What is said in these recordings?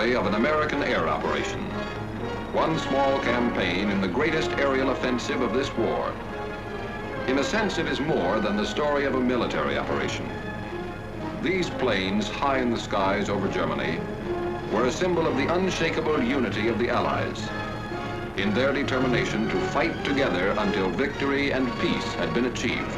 story of an American air operation. One small campaign in the greatest aerial offensive of this war. In a sense, it is more than the story of a military operation. These planes, high in the skies over Germany, were a symbol of the unshakable unity of the Allies in their determination to fight together until victory and peace had been achieved.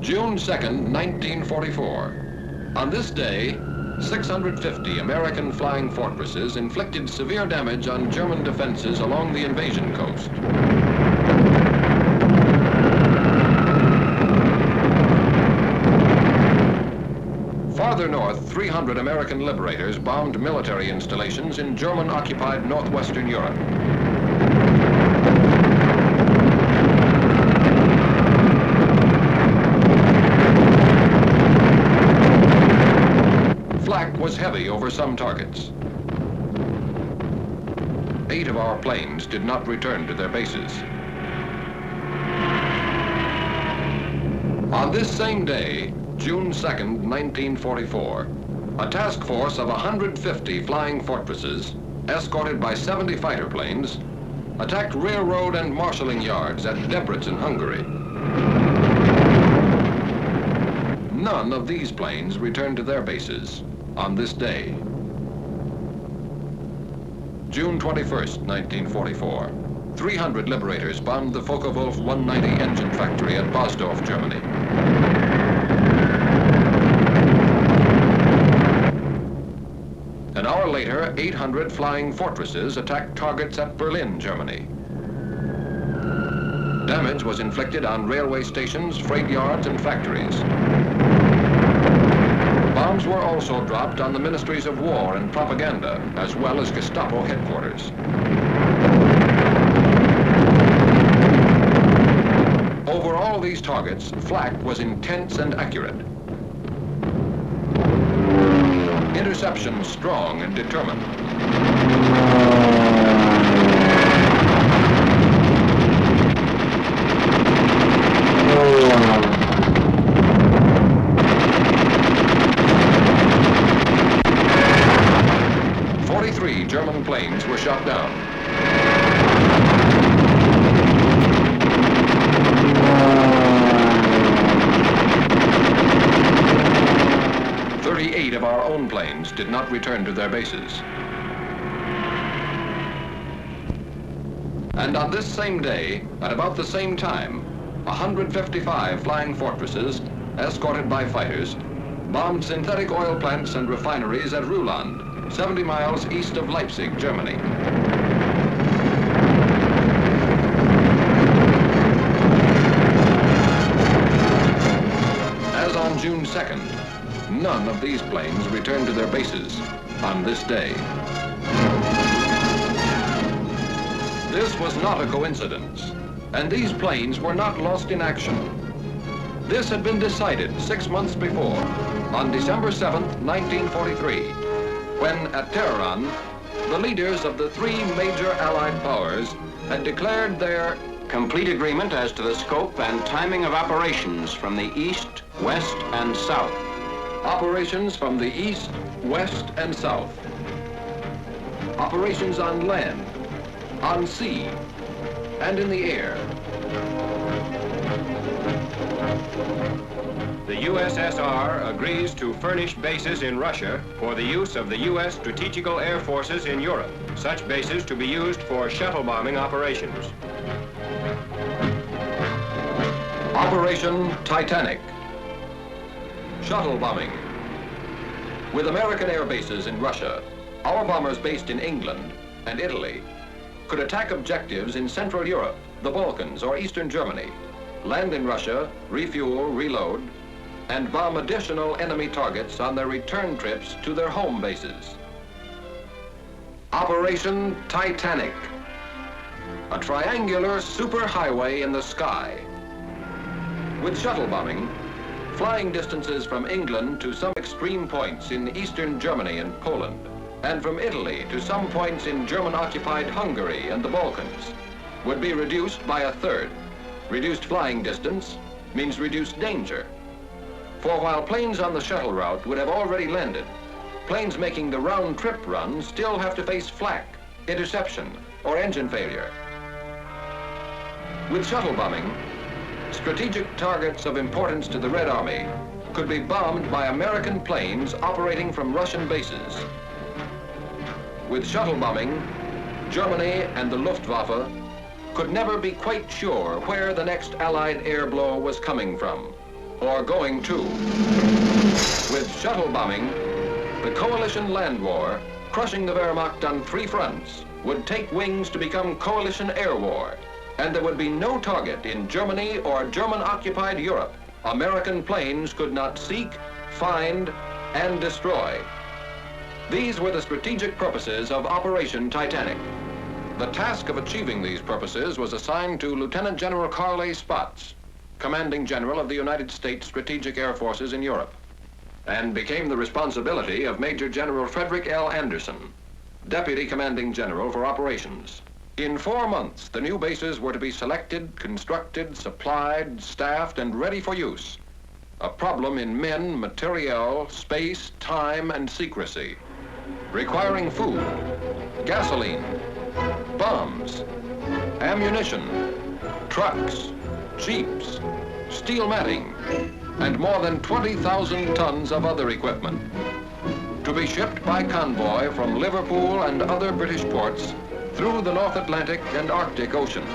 June 2nd, 1944. On this day, 650 American flying fortresses inflicted severe damage on German defenses along the invasion coast. Farther north, 300 American liberators bombed military installations in German-occupied northwestern Europe. Flak was heavy over some targets. 8 of our planes did not return to their bases. On this same day, June 2nd, 1944, a task force of 150 flying fortresses, escorted by 70 fighter planes, attacked railroad and marshalling yards at Debrecen, Hungary. None of these planes returned to their bases on this day. June 21st, 1944, 300 liberators bombed the Focke-Wulf 190 engine factory at Bosdorf, Germany. An hour later, 800 flying fortresses attacked targets at Berlin, Germany. Damage was inflicted on railway stations, freight yards, and factories. Bombs were also dropped on the ministries of war and propaganda, as well as Gestapo headquarters. Over all these targets, flak was intense and accurate. Interception strong and determined. German planes were shot down. Eight of our own planes did not return to their bases. And on this same day, at about the same time, 155 flying fortresses, escorted by fighters, bombed synthetic oil plants and refineries at Ruhland, 70 miles east of Leipzig, Germany. As on June 2nd, none of these planes returned to their bases on this day. This was not a coincidence, and these planes were not lost in action. This had been decided 6 months before, on December 7th, 1943, when at Tehran, the leaders of the three major Allied powers had declared their complete agreement as to the scope and timing of operations from the east, west, and south. Operations from the east, west, and south. Operations on land, on sea, and in the air. The USSR agrees to furnish bases in Russia for the use of the U.S. strategical air forces in Europe, such bases to be used for shuttle bombing operations. Operation Titanic. Shuttle bombing. With American air bases in Russia, our bombers based in England and Italy could attack objectives in Central Europe, the Balkans, or Eastern Germany, land in Russia, refuel, reload, and bomb additional enemy targets on their return trips to their home bases. Operation Titanic. A triangular superhighway in the sky. With shuttle bombing, flying distances from England to some extreme points in eastern Germany and Poland, and from Italy to some points in German-occupied Hungary and the Balkans, would be reduced by a third. Reduced flying distance means reduced danger. For while planes on the shuttle route would have already landed, planes making the round-trip run still have to face flak, interception, or engine failure. With shuttle bombing, strategic targets of importance to the Red Army could be bombed by American planes operating from Russian bases. With shuttle bombing, Germany and the Luftwaffe could never be quite sure where the next Allied air blow was coming from, or going to. With shuttle bombing, the coalition land war, crushing the Wehrmacht on 3 fronts, would take wings to become coalition air war, and there would be no target in Germany or German-occupied Europe American planes could not seek, find, and destroy. These were the strategic purposes of Operation Titanic. The task of achieving these purposes was assigned to Lieutenant General Carl A. Spaatz, Commanding General of the United States Strategic Air Forces in Europe, and became the responsibility of Major General Frederick L. Anderson, Deputy Commanding General for Operations. In 4 months, the new bases were to be selected, constructed, supplied, staffed, and ready for use. A problem in men, materiel, space, time, and secrecy, requiring food, gasoline, bombs, ammunition, trucks, jeeps, steel matting, and more than 20,000 tons of other equipment, to be shipped by convoy from Liverpool and other British ports through the North Atlantic and Arctic Oceans.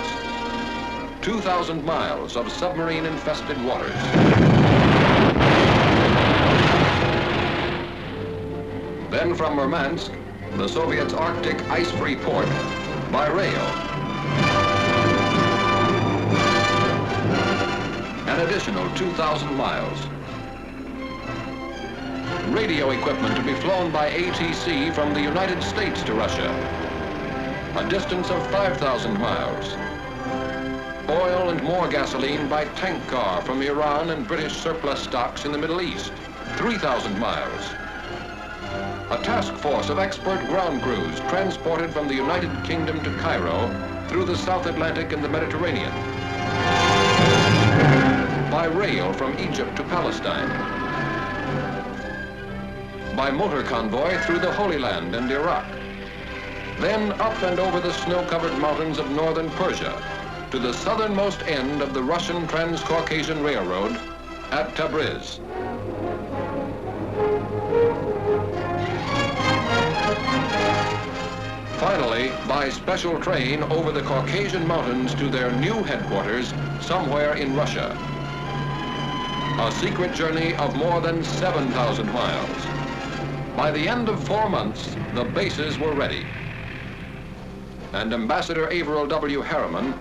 2,000 miles of submarine-infested waters. Then from Murmansk, the Soviets' Arctic ice-free port, by rail. An additional 2,000 miles. Radio equipment to be flown by ATC from the United States to Russia, a distance of 5,000 miles. Oil and more gasoline by tank car from Iran and British surplus stocks in the Middle East, 3,000 miles. A task force of expert ground crews transported from the United Kingdom to Cairo through the South Atlantic and the Mediterranean. By rail from Egypt to Palestine. By motor convoy through the Holy Land and Iraq. Then up and over the snow-covered mountains of northern Persia to the southernmost end of the Russian Trans-Caucasian Railroad at Tabriz. Finally, by special train over the Caucasian Mountains to their new headquarters somewhere in Russia. A secret journey of more than 7,000 miles. By the end of 4 months, the bases were ready. And Ambassador Averill W. Harriman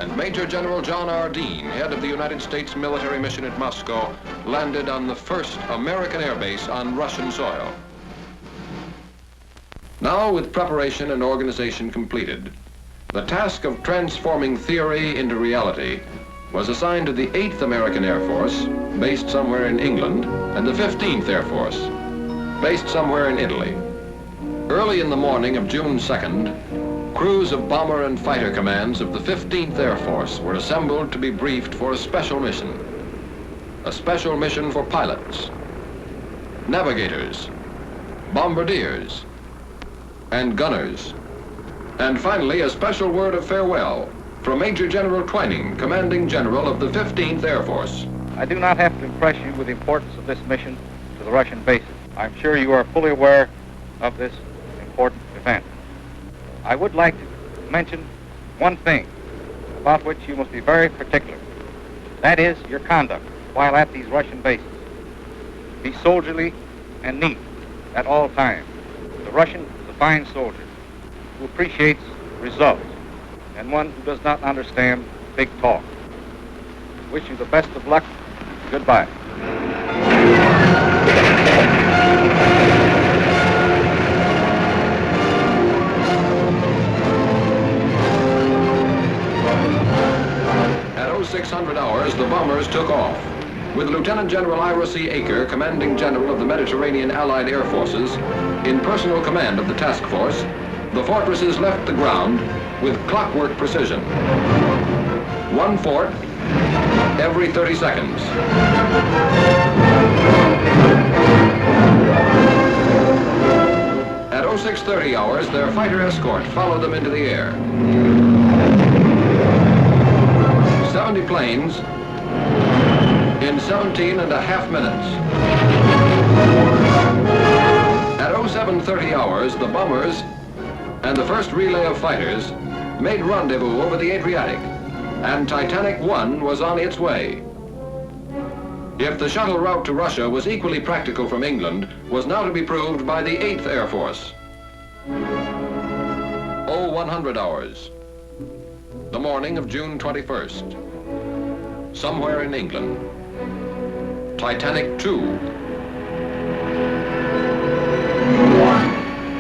and Major General John R. Dean, head of the United States military mission at Moscow, landed on the first American air base on Russian soil. Now, with preparation and organization completed, the task of transforming theory into reality was assigned to the 8th American Air Force, based somewhere in England, and the 15th Air Force, based somewhere in Italy. Early in the morning of June 2nd, crews of bomber and fighter commands of the 15th Air Force were assembled to be briefed for a special mission. A special mission for pilots, navigators, bombardiers, and gunners. And finally, a special word of farewell from Major General Twining, Commanding General of the 15th Air Force. I do not have to impress you with the importance of this mission to the Russian bases. I'm sure you are fully aware of this important event. I would like to mention one thing about which you must be very particular. That is your conduct while at these Russian bases. Be soldierly and neat at all times. The Russian is a fine soldier who appreciates results and one who does not understand big talk. Wish you the best of luck. Goodbye. At 0600 hours, the bombers took off. with Lieutenant General Ira C. Aker, Commanding General of the Mediterranean Allied Air Forces, in personal command of the task force, the fortresses left the ground with clockwork precision. One fort every 30 seconds. At 0630 hours, their fighter escort followed them into the air. 70 planes in 17 and a half minutes. At 0730 hours, the bombers and the first relay of fighters made rendezvous over the Adriatic, and Titanic 1 was on its way. If the shuttle route to Russia was equally practical from England, was now to be proved by the 8th Air Force. 0100 hours, the morning of June 21st. Somewhere in England, Titanic 2.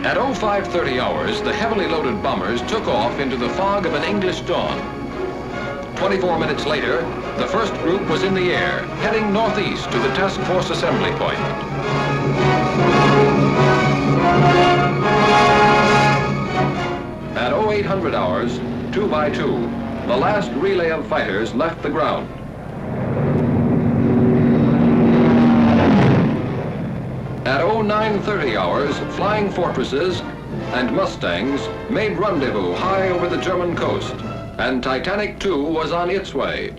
At 0530 hours, the heavily loaded bombers took off into the fog of an English dawn. 24 minutes later, the first group was in the air, heading northeast to the task force assembly point. At 0800 hours, 2 by 2, the last relay of fighters left the ground. At 0930 hours, flying fortresses and Mustangs made rendezvous high over the German coast, and Titanic 2 was on its way.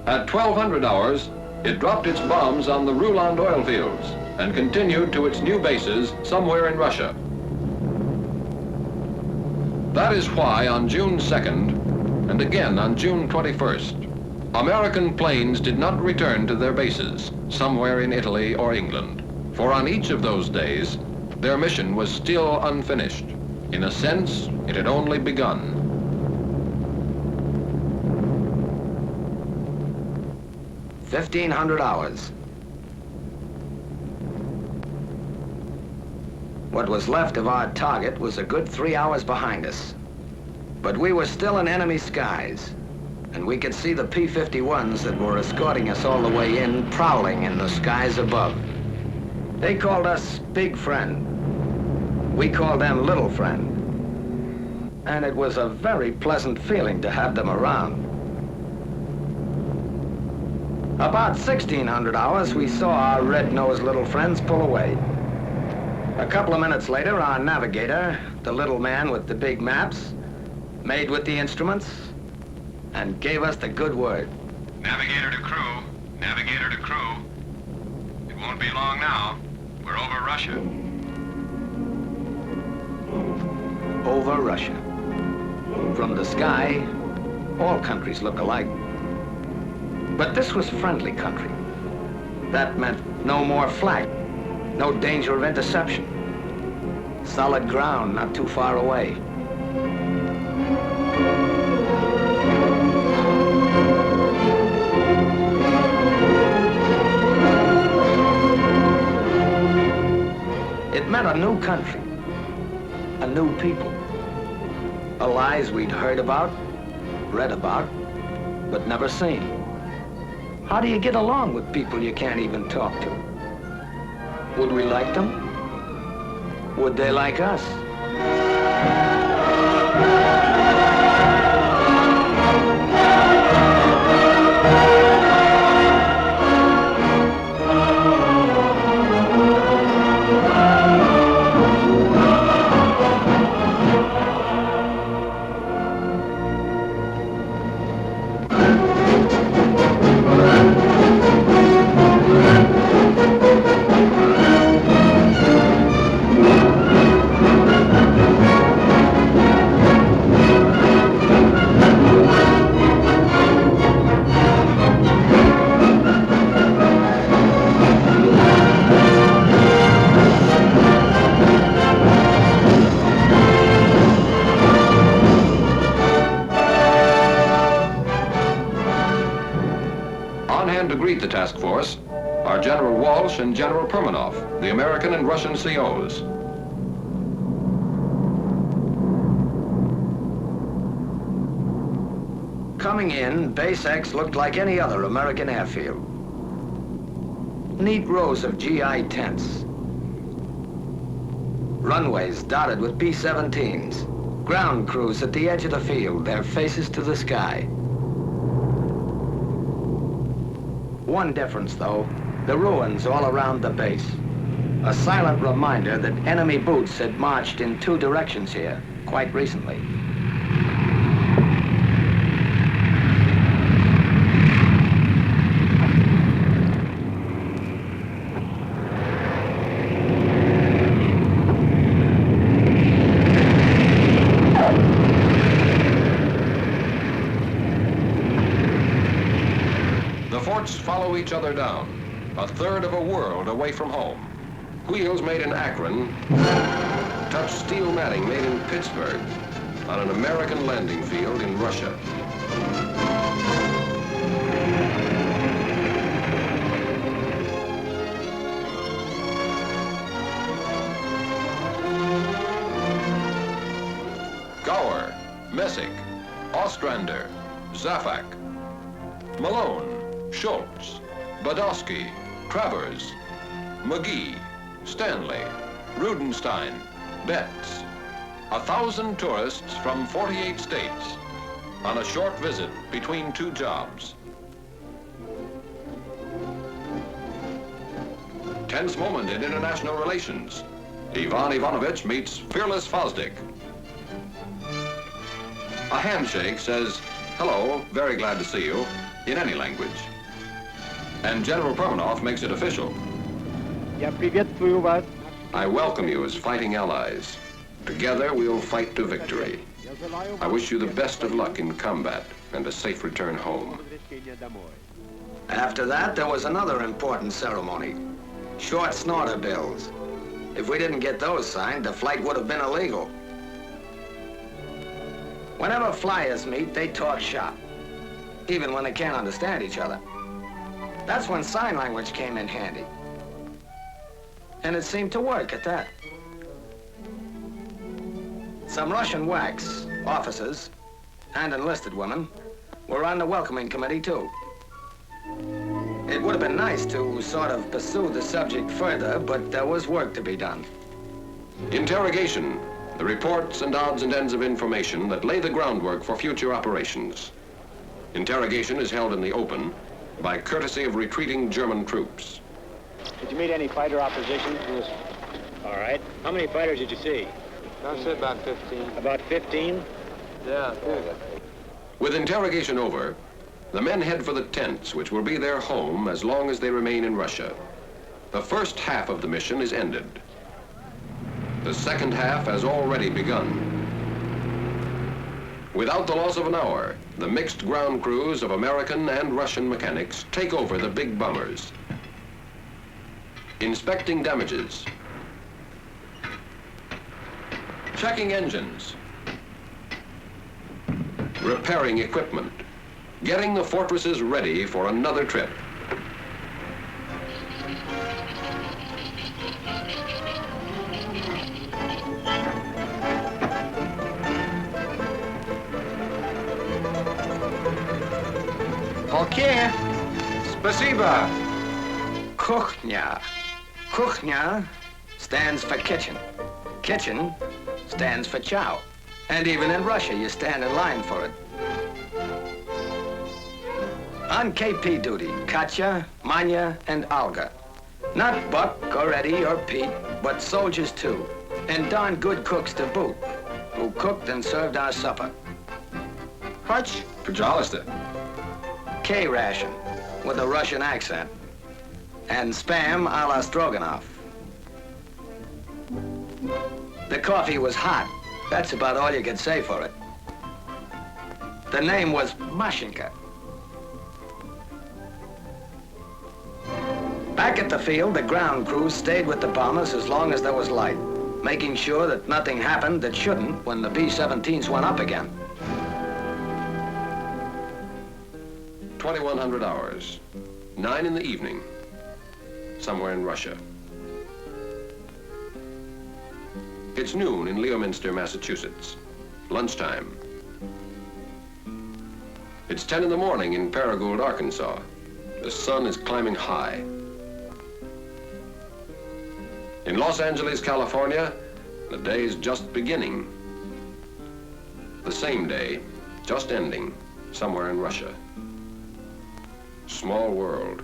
At 1200 hours, it dropped its bombs on the Ruland oil fields and continued to its new bases somewhere in Russia. That is why on June 2nd, and again on June 21st, American planes did not return to their bases somewhere in Italy or England. For on each of those days, their mission was still unfinished. In a sense, it had only begun. $1,500 hours. What was left of our target was a good 3 hours behind us. But we were still in enemy skies, and we could see the P-51s that were escorting us all the way in, prowling in the skies above. They called us Big Friend. We called them Little Friend. And it was a very pleasant feeling to have them around. About 1600 hours, we saw our red-nosed little friends pull away. A couple of minutes later, our navigator, the little man with the big maps, made with the instruments, and gave us the good word. Navigator to crew. Navigator to crew. It won't be long now. We're over Russia. Over Russia. From the sky, all countries look alike. But this was friendly country. That meant no more flak, no danger of interception. Solid ground not too far away. It meant a new country, a new people. Allies we'd heard about, read about, but never seen. How do you get along with people you can't even talk to? Would we like them? Would they like us? To greet the task force are General Walsh and General Permanov, the American and Russian COs. Coming in, Base X looked like any other American airfield. Neat rows of GI tents. Runways dotted with B-17s. Ground crews at the edge of the field, their faces to the sky. One difference, though, the ruins all around the base. A silent reminder that enemy boots had marched in two directions here quite recently. The forts follow each other down, a third of a world away from home. Wheels made in Akron touch steel matting made in Pittsburgh on an American landing field in Russia. Gower, Messick, Ostrander, Zaffak, Malone, Schultz, Badowski, Travers, McGee, Stanley, Rudenstein, Betts. 1,000 tourists from 48 states on a short visit between two jobs. Tense moment in international relations. Ivan Ivanovich meets fearless Fosdick. A handshake says, "Hello, very glad to see you," in any language. And General Permanov makes it official. I welcome you as fighting allies. Together we'll fight to victory. I wish you the best of luck in combat and a safe return home. After that, there was another important ceremony. Short snorter bills. If we didn't get those signed, the flight would have been illegal. Whenever flyers meet, they talk shop, even when they can't understand each other. That's when sign language came in handy. And it seemed to work at that. Some Russian WWII officers and enlisted women were on the welcoming committee too. It would have been nice to sort of pursue the subject further, but there was work to be done. Interrogation, the reports and odds and ends of information that lay the groundwork for future operations. Interrogation is held in the open by courtesy of retreating German troops. Did you meet any fighter opposition? Yes. All right. How many fighters did you see? I said about 15. About 15? Yeah. With interrogation over, the men head for the tents, which will be their home as long as they remain in Russia. The first half of the mission is ended. The second half has already begun. Without the loss of an hour, the mixed ground crews of American and Russian mechanics take over the big bombers. Inspecting damages. Checking engines. Repairing equipment. Getting the fortresses ready for another trip. Okay. Spasiba. Kuchnia. Kuchnia stands for kitchen. Kitchen stands for chow. And even in Russia, you stand in line for it. On KP duty, Katya, Manya, and Olga. Not Buck or Eddie or Pete, but soldiers too. And darn good cooks to boot, who cooked and served our supper. Hutch. Pajalister. K-ration, with a Russian accent. And spam a la Stroganoff. The coffee was hot. That's about all you could say for it. The name was Mashenka. Back at the field, the ground crews stayed with the bombers as long as there was light, making sure that nothing happened that shouldn't when the B-17s went up again. 2100 hours, 9 in the evening, somewhere in Russia. It's noon in Leominster, Massachusetts, lunchtime. It's 10 in the morning in Paragould, Arkansas. The sun is climbing high. In Los Angeles, California, the day's just beginning. The same day, just ending, somewhere in Russia. Small world.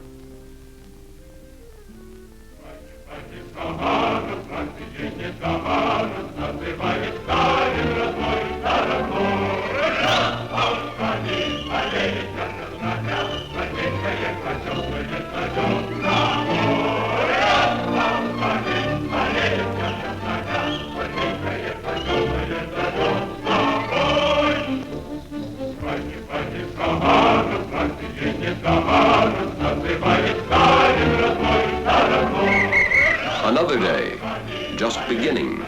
Another day, just beginning,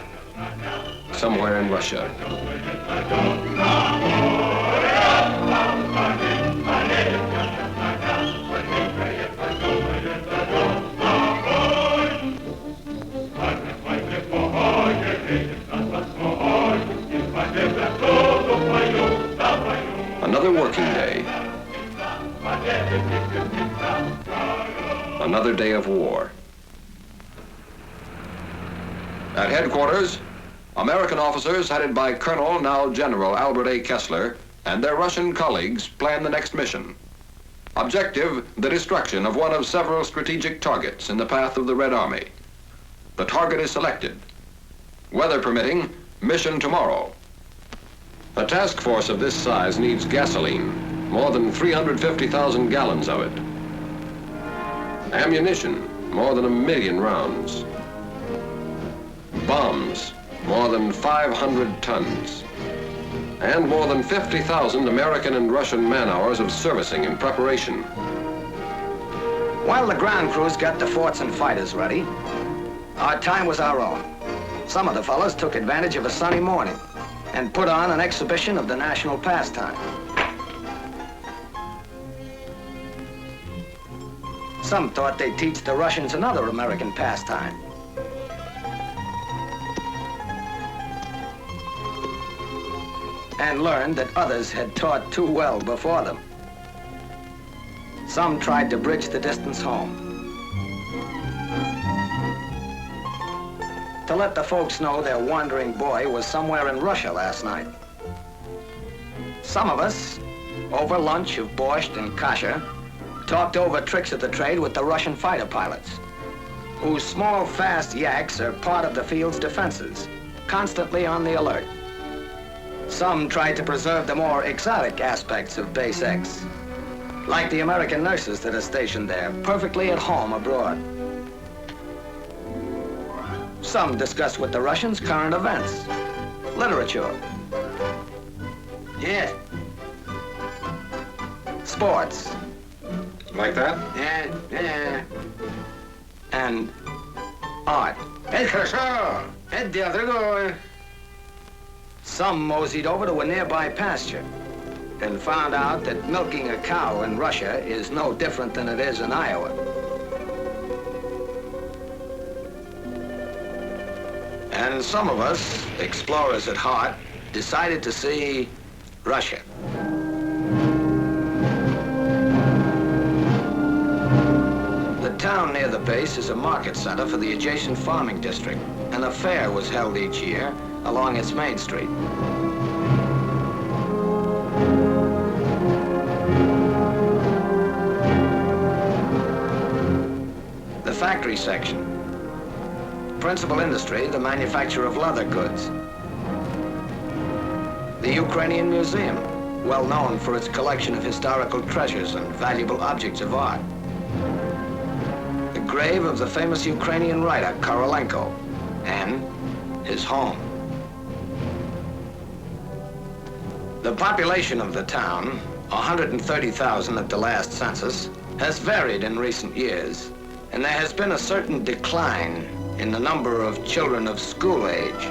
somewhere in Russia. Another working day. Another day of war. At headquarters, American officers headed by Colonel, now General Albert A. Kessler, and their Russian colleagues plan the next mission. Objective, the destruction of one of several strategic targets in the path of the Red Army. The target is selected. Weather permitting, mission tomorrow. A task force of this size needs gasoline, more than 350,000 gallons of it. Ammunition, more than 1 million rounds. Bombs, more than 500 tons. And more than 50,000 American and Russian man-hours of servicing and preparation. While the ground crews got the forts and fighters ready, our time was our own. Some of the fellows took advantage of a sunny morning and put on an exhibition of the national pastime. Some thought they'd teach the Russians another American pastime. And learned that others had taught too well before them. Some tried to bridge the distance home. To let the folks know their wandering boy was somewhere in Russia last night. Some of us, over lunch of borscht and kasha, talked over tricks of the trade with the Russian fighter pilots, whose small, fast yaks are part of the field's defenses, constantly on the alert. Some tried to preserve the more exotic aspects of Base X, like the American nurses that are stationed there, perfectly at home abroad. Some discussed with the Russians current events, literature, yeah, sports. Like that? Yeah. And art. Some moseyed over to a nearby pasture and found out that milking a cow in Russia is no different than it is in Iowa. And some of us, explorers at heart, decided to see Russia. The town near the base is a market center for the adjacent farming district, and a fair was held each year along its main street. The factory section. Principal industry, the manufacture of leather goods. The Ukrainian Museum, well known for its collection of historical treasures and valuable objects of art. The grave of the famous Ukrainian writer, Korolenko, and his home. The population of the town, 130,000 at the last census, has varied in recent years, and there has been a certain decline in the number of children of school age.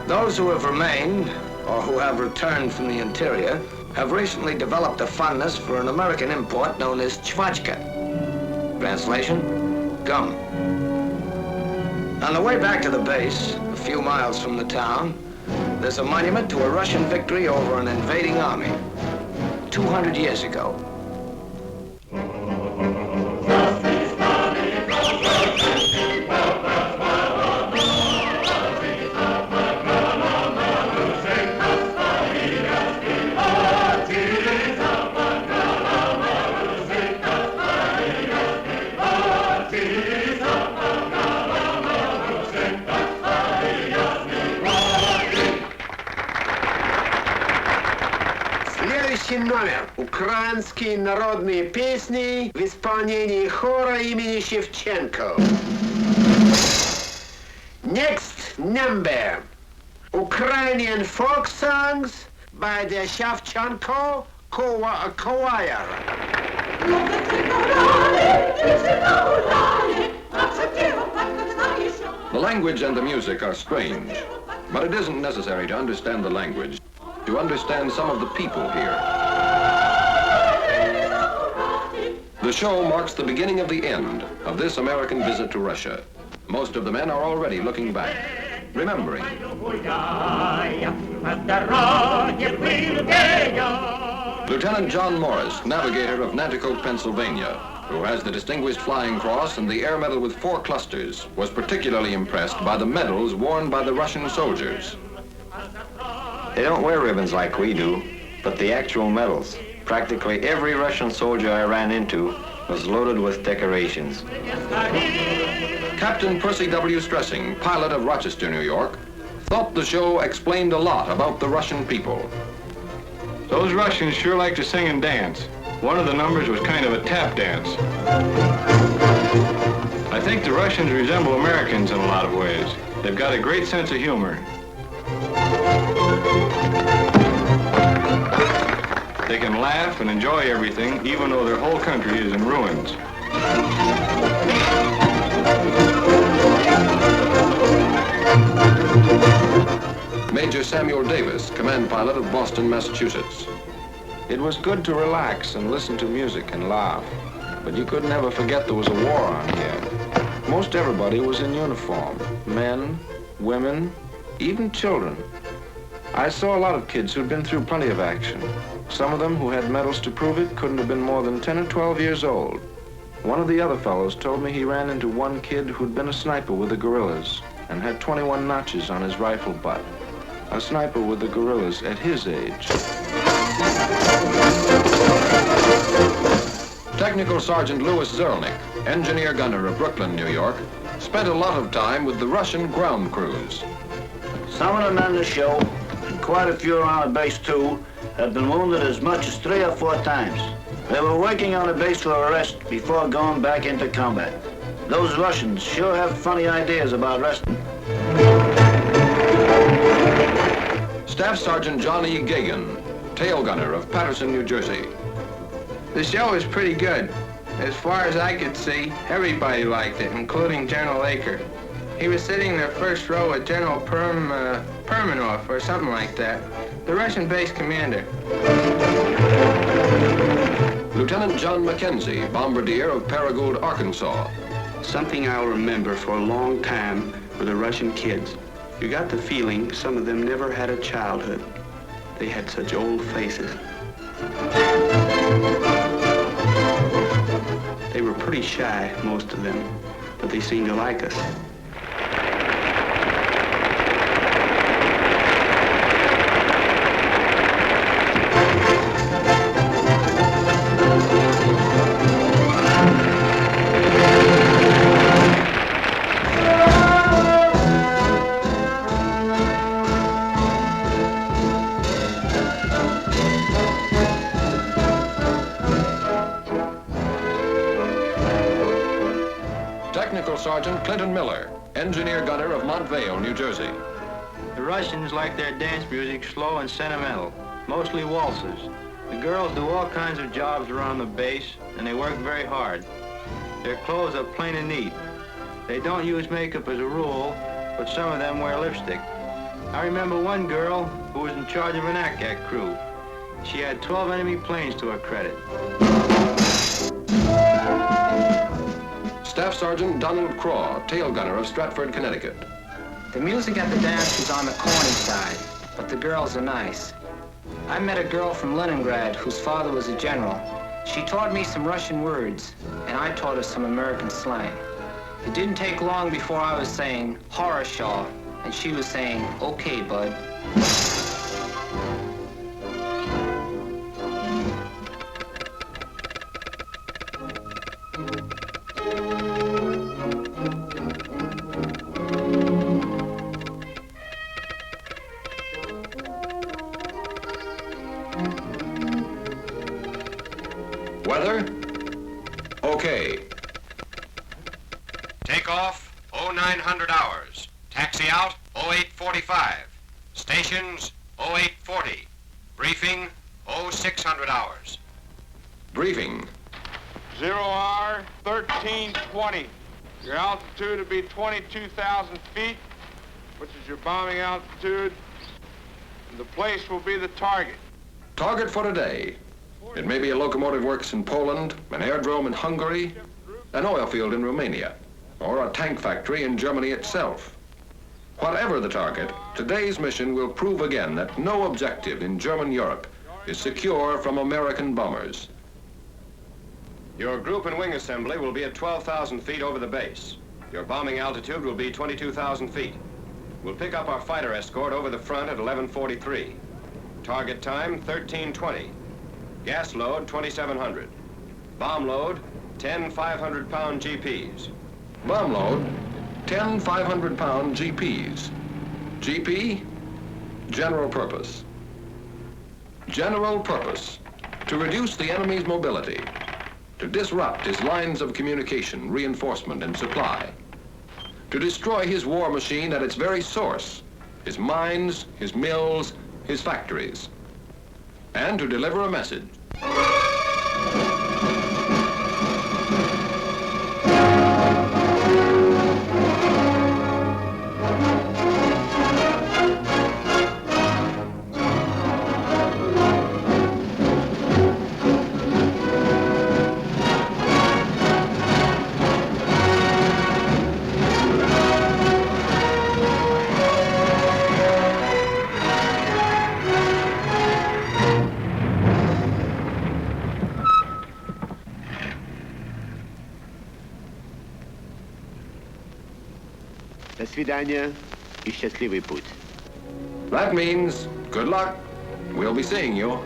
Those who have remained, or who have returned from the interior, have recently developed a fondness for an American import known as chvachka. Translation, gum. On the way back to the base, a few miles from the town, there's a monument to a Russian victory over an invading army 200 years ago. Следующий номер. Украинские народные песни в исполнении хора имени Шевченко. Next number. Ukrainian folk songs by the Shevchenko Choir. The language and the music are strange, but it isn't necessary to understand the language to understand some of the people here. The show marks the beginning of the end of this American visit to Russia. Most of the men are already looking back, remembering. Lieutenant John Morris, navigator of Nanticoke, Pennsylvania, who has the Distinguished Flying Cross and the Air Medal with 4 clusters, was particularly impressed by the medals worn by the Russian soldiers. They don't wear ribbons like we do, but the actual medals. Practically every Russian soldier I ran into was loaded with decorations. Captain Percy W. Stressing, pilot of Rochester, New York, thought the show explained a lot about the Russian people. Those Russians sure like to sing and dance. One of the numbers was kind of a tap dance. I think the Russians resemble Americans in a lot of ways. They've got a great sense of humor. They can laugh and enjoy everything, even though their whole country is in ruins. Major Samuel Davis, command pilot of Boston, Massachusetts. It was good to relax and listen to music and laugh, but you could never forget there was a war on here. Most everybody was in uniform, men, women, even children. I saw a lot of kids who'd been through plenty of action. Some of them who had medals to prove it couldn't have been more than 10 or 12 years old. One of the other fellows told me he ran into one kid who'd been a sniper with the guerrillas and had 21 notches on his rifle butt. A sniper with the guerrillas at his age. Technical Sergeant Louis Zerlnik, engineer gunner of Brooklyn, New York, spent a lot of time with the Russian ground crews. Some of the men in the show, and quite a few around the base too, have been wounded as much as 3 or 4 times. They were working on the base for a rest before going back into combat. Those Russians sure have funny ideas about resting. Staff Sergeant John E. Gagan, tail gunner of Paterson, New Jersey. The show was pretty good. As far as I could see, everybody liked it, including General Aker. He was sitting in the first row with General Permanov or something like that, the Russian base commander. Lieutenant John Mackenzie, bombardier of Paragould, Arkansas. Something I'll remember for a long time were the Russian kids. You got the feeling some of them never had a childhood. They had such old faces. They were pretty shy, most of them, but they seemed to like us. Sergeant Clinton Miller, engineer gunner of Montvale, New Jersey. The Russians like their dance music slow and sentimental, mostly waltzes. The girls do all kinds of jobs around the base, and they work very hard. Their clothes are plain and neat. They don't use makeup as a rule, but some of them wear lipstick. I remember one girl who was in charge of an ACAC crew. She had 12 enemy planes to her credit. Staff Sergeant Donald Craw, tail gunner of Stratford, Connecticut. The music at the dance was on the corny side, but the girls are nice. I met a girl from Leningrad whose father was a general. She taught me some Russian words, and I taught her some American slang. It didn't take long before I was saying, "Horror-shaw," and she was saying, "Okay, bud." Weather? Okay. Takeoff, 0900 hours. Taxi out, 0845. Stations, 0840. Briefing, 0600 hours. Briefing. 0R 1320. Your altitude will be 22,000 feet, which is your bombing altitude, and the place will be the target. Target for today. It may be a locomotive works in Poland, an aerodrome in Hungary, an oil field in Romania, or a tank factory in Germany itself. Whatever the target, today's mission will prove again that no objective in German Europe is secure from American bombers. Your group and wing assembly will be at 12,000 feet over the base. Your bombing altitude will be 22,000 feet. We'll pick up our fighter escort over the front at 11:43. Target time, 13:20. Gas load, 2,700. Bomb load, 10 500-pound GPs. Bomb load, 10 500-pound GPs. GP, general purpose. General purpose, to reduce the enemy's mobility, to disrupt his lines of communication, reinforcement, and supply, to destroy his war machine at its very source, his mines, his mills, his factories, and to deliver a message. До свидания и счастливый путь. That means good luck. We'll be seeing you.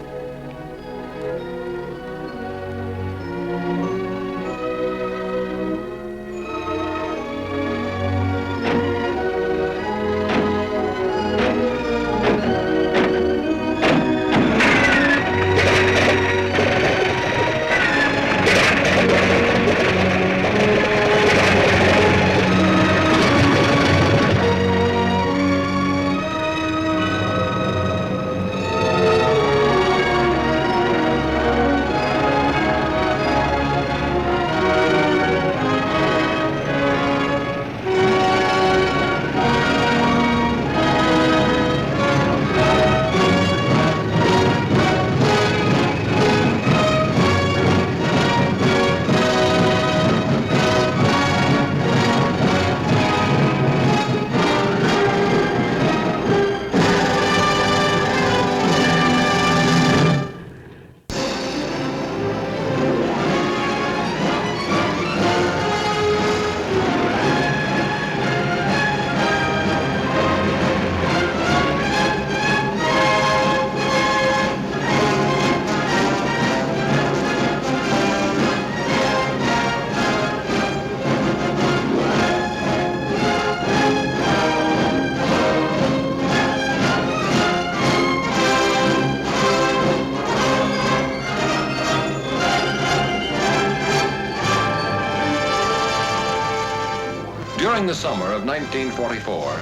During the summer of 1944,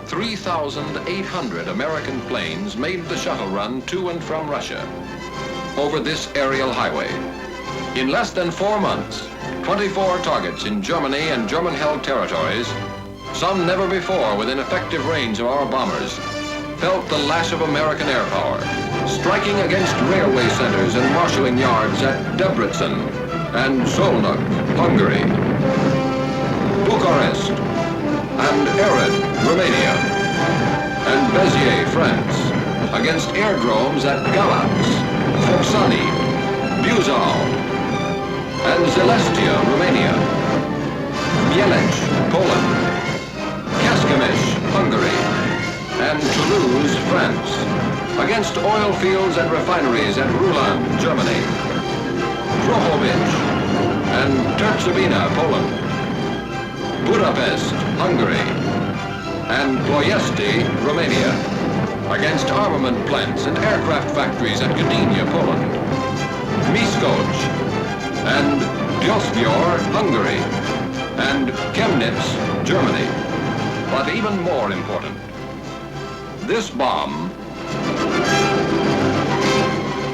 3,800 American planes made the shuttle run to and from Russia over this aerial highway. In less than 4 months, 24 targets in Germany and German-held territories, some never before within effective range of our bombers, felt the lash of American air power, striking against railway centers and marshalling yards at Debrecen and Szolnok, Hungary, Bucharest, and Ered, Romania, and Béziers, France, against airdromes at Galați, Foxani, Buzău, and Zelestia, Romania, Mielec, Poland, Kecskemés, Hungary, and Toulouse, France, against oil fields and refineries at Rulan, Germany, Drohobych, and Tercovina, Poland, Budapest, Hungary, and Ploiesti, Romania, against armament plants and aircraft factories at Gdynia, Poland, Miskolc, and Diospor, Hungary, and Chemnitz, Germany. But even more important, this bomb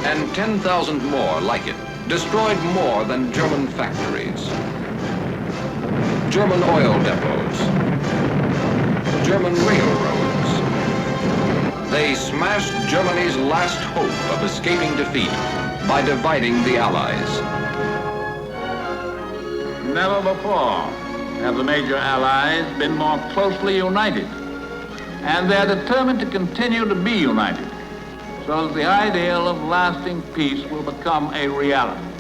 and 10,000 more like it destroyed more than German factories, German oil depots, German railroads. They smashed Germany's last hope of escaping defeat by dividing the Allies. Never before have the major Allies been more closely united, and they're determined to continue to be united so that the ideal of lasting peace will become a reality.